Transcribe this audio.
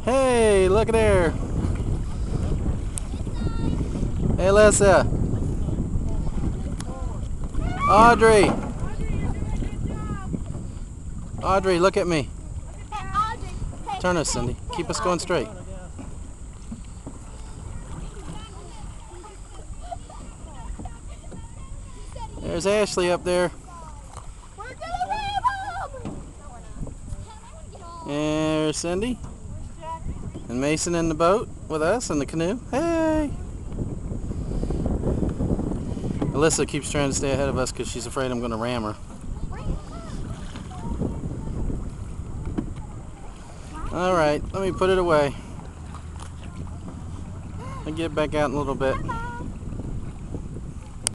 Hey, look at there. Hey, Alyssa. Audrey. Audrey, look at me. Turn us, Cindy. Keep us going straight. There's Ashley up there. There's Cindy. And Mason in the boat with us in the canoe. Hey! Alyssa keeps trying to stay ahead of us because she's afraid I'm going to ram her. Alright, let me put it away. I'll get back out in a little bit.